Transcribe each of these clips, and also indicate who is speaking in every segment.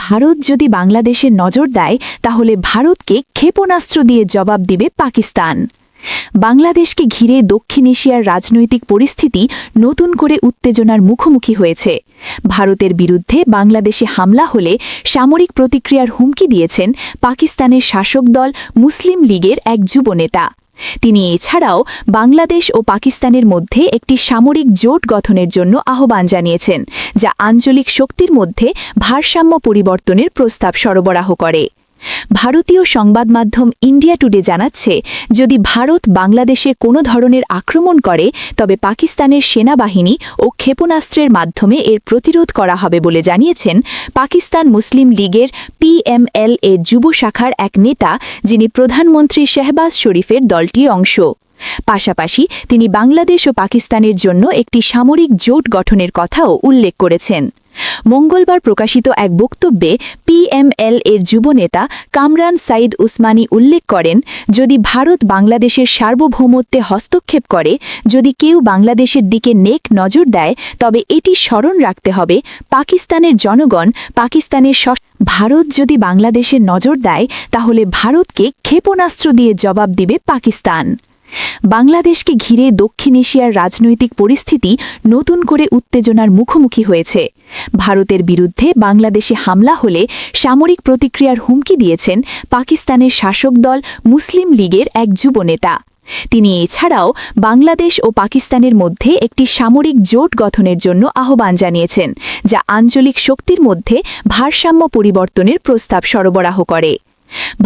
Speaker 1: ভারত যদি বাংলাদেশের নজর দেয় তাহলে ভারতকে ক্ষেপণাস্ত্র দিয়ে জবাব দিবে পাকিস্তান। বাংলাদেশকে ঘিরে দক্ষিণ এশিয়ার রাজনৈতিক পরিস্থিতি নতুন করে উত্তেজনার মুখোমুখি হয়েছে। ভারতের বিরুদ্ধে বাংলাদেশে হামলা হলে সামরিক প্রতিক্রিয়ার হুমকি দিয়েছেন পাকিস্তানের শাসক দল মুসলিম লীগের এক যুবনেতা। তিনি এছাড়াও বাংলাদেশ ও পাকিস্তানের মধ্যে একটি সামরিক জোট গঠনের জন্য আহ্বান জানিয়েছেন, যা আঞ্চলিক শক্তির মধ্যে ভারসাম্য পরিবর্তনের প্রস্তাব সরবরাহ করে। ভারতীয় সংবাদ মাধ্যম ইন্ডিয়া টুডে জানাচ্ছে, যদি ভারত বাংলাদেশে কোনো ধরনের আক্রমণ করে তবে পাকিস্তানের সেনাবাহিনী ও ক্ষেপণাস্ত্রের মাধ্যমে এর প্রতিরোধ করা হবে বলে জানিয়েছেন পাকিস্তান মুসলিম লীগের PML এর যুব শাখার এক নেতা, যিনি প্রধানমন্ত্রী শেহবাজ শরীফের দলটির অংশ। পাশাপাশি তিনি বাংলাদেশ ও পাকিস্তানের জন্য একটি সামরিক জোট গঠনের কথাও উল্লেখ করেছেন। মঙ্গলবার প্রকাশিত এক বক্তব্যে PML এর যুবনেতা কামরান সাইদ উসমানী উল্লেখ করেন, যদি ভারত বাংলাদেশের সার্বভৌমত্বে হস্তক্ষেপ করে, যদি কেউ বাংলাদেশের দিকে নেক নজর দেয়, তবে এটি স্মরণ রাখতে হবে পাকিস্তানের জনগণ পাকিস্তানের ভারত যদি বাংলাদেশের নজর দেয় তাহলে ভারতকে ক্ষেপণাস্ত্র দিয়ে জবাব দিবে পাকিস্তান। বাংলাদেশকে ঘিরে দক্ষিণ এশিয়ার রাজনৈতিক পরিস্থিতি নতুন করে উত্তেজনার মুখোমুখি হয়েছে। ভারতের বিরুদ্ধে বাংলাদেশে হামলা হলে সামরিক প্রতিক্রিয়ার হুমকি দিয়েছেন পাকিস্তানের শাসক দল মুসলিম লীগের এক যুবনেতা। তিনি এছাড়াও বাংলাদেশ ও পাকিস্তানের মধ্যে একটি সামরিক জোট গঠনের জন্য আহ্বান জানিয়েছেন, যা আঞ্চলিক শক্তির মধ্যে ভারসাম্য পরিবর্তনের প্রস্তাব সরবরাহ করে।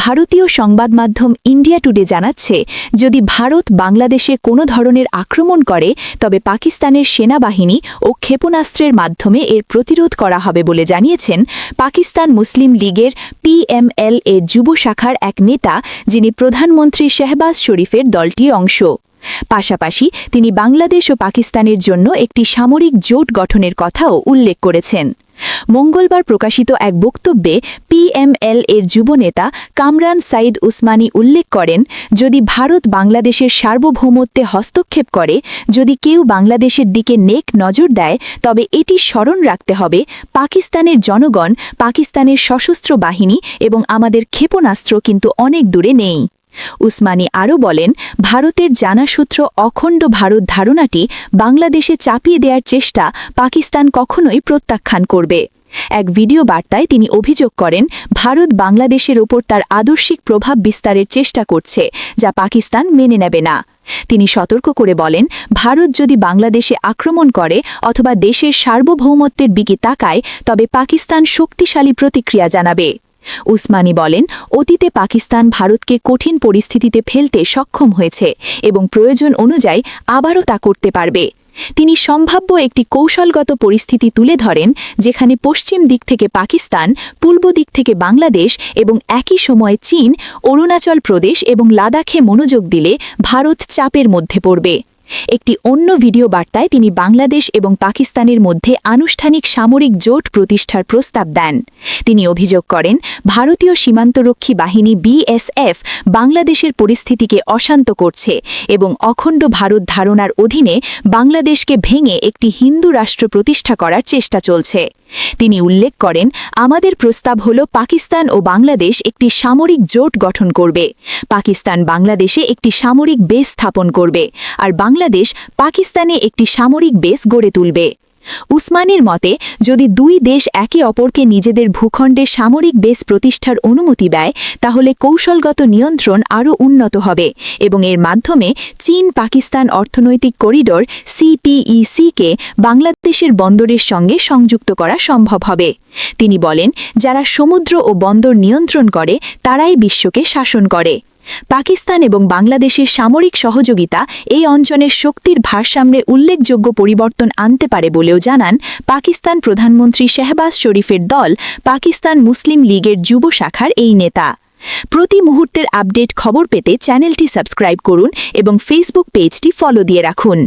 Speaker 1: ভারতীয় সংবাদ মাধ্যম ইন্ডিয়া টুডে জানাচ্ছে, যদি ভারত বাংলাদেশে কোনো ধরনের আক্রমণ করে তবে পাকিস্তানের সেনাবাহিনী ও ক্ষেপণাস্ত্রের মাধ্যমে এর প্রতিরোধ করা হবে বলে জানিয়েছেন পাকিস্তান মুসলিম লীগের PML এর যুব শাখার এক নেতা, যিনি প্রধানমন্ত্রী শেহবাজ শরীফের দলটির অংশ। পাশাপাশি তিনি বাংলাদেশ ও পাকিস্তানের জন্য একটি সামরিক জোট গঠনের কথাও উল্লেখ করেছেন। মঙ্গলবার প্রকাশিত এক বক্তব্যে PML এর যুবনেতা কামরান সাইদ উসমানী উল্লেখ করেন, যদি ভারত বাংলাদেশের সার্বভৌমত্বে হস্তক্ষেপ করে, যদি কেউ বাংলাদেশের দিকে নেক নজর দেয়, তবে এটি স্মরণ রাখতে হবে পাকিস্তানের জনগণ পাকিস্তানের সশস্ত্র বাহিনী এবং আমাদের ক্ষেপণাস্ত্র কিন্তু অনেক দূরে নেই। উসমানী আরও বলেন, ভারতের জানাসূত্র অখণ্ড ভারত ধারণাটি বাংলাদেশে চাপিয়ে দেওয়ার চেষ্টা পাকিস্তান কখনোই প্রত্যাখ্যান করবে। এক ভিডিও বার্তায় তিনি অভিযোগ করেন, ভারত বাংলাদেশের ওপর তার আদর্শিক প্রভাব বিস্তারের চেষ্টা করছে, যা পাকিস্তান মেনে নেবে না। তিনি সতর্ক করে বলেন, ভারত যদি বাংলাদেশে আক্রমণ করে অথবা দেশের সার্বভৌমত্বের দিকে তাকায়, তবে পাকিস্তান শক্তিশালী প্রতিক্রিয়া জানাবে। উসমানী বলেন, অতীতে পাকিস্তান ভারতকে কঠিন পরিস্থিতিতে ফেলতে সক্ষম হয়েছে এবং প্রয়োজন অনুযায়ী আবারও তা করতে পারবে। তিনি সম্ভাব্য একটি কৌশলগত পরিস্থিতি তুলে ধরেন, যেখানে পশ্চিম দিক থেকে পাকিস্তান, পূর্ব দিক থেকে বাংলাদেশ এবং একই সময়ে চীন, অরুণাচল প্রদেশ এবং লাদাখে মনোযোগ দিলে ভারত চাপের মধ্যে পড়বে। একটি অন্য ভিডিও বার্তায় তিনি বাংলাদেশ এবং পাকিস্তানের মধ্যে আনুষ্ঠানিক সামরিক জোট প্রতিষ্ঠার প্রস্তাব দেন। তিনি অভিযোগ করেন, ভারতীয় সীমান্তরক্ষী বাহিনী BSF বাংলাদেশের পরিস্থিতিকে অশান্ত করছে এবং অখণ্ড ভারত ধারণার অধীনে বাংলাদেশকে ভেঙে একটি হিন্দু রাষ্ট্র প্রতিষ্ঠা করার চেষ্টা চলছে। তিনি উল্লেখ করেন, আমাদের প্রস্তাব হল পাকিস্তান ও বাংলাদেশ একটি সামরিক জোট গঠন করবে। পাকিস্তান বাংলাদেশে একটি সামরিক বেস স্থাপন করবে, আর বাংলাদেশ পাকিস্তানে একটি সামরিক বেস গড়ে তুলবে। উসমানীর মতে, যদি দুই দেশ একে অপরকে নিজেদের ভূখণ্ডে সামরিক বেস প্রতিষ্ঠার অনুমতি দেয়, তাহলে কৌশলগত নিয়ন্ত্রণ আরও উন্নত হবে এবং এর মাধ্যমে চীন পাকিস্তান অর্থনৈতিক করিডোর CPEC-কে বাংলাদেশের বন্দরের সঙ্গে সংযুক্ত করা সম্ভব হবে। তিনি বলেন, যারা সমুদ্র ও বন্দর নিয়ন্ত্রণ করে তারাই বিশ্বকে শাসন করে। পাকিস্তান এবং বাংলাদেশের সামরিক সহযোগিতা এই অঞ্চলের শক্তির ভারসাম্যে উল্লেখযোগ্য পরিবর্তন আনতে পারে বলেও জানান পাকিস্তান প্রধানমন্ত্রী শেহবাজ শরীফের দল পাকিস্তান মুসলিম লীগের যুব শাখার এই নেতা। প্রতি মুহূর্তের আপডেট খবর পেতে চ্যানেলটি সাবস্ক্রাইব করুন এবং ফেসবুক পেজটি ফলো দিয়ে রাখুন।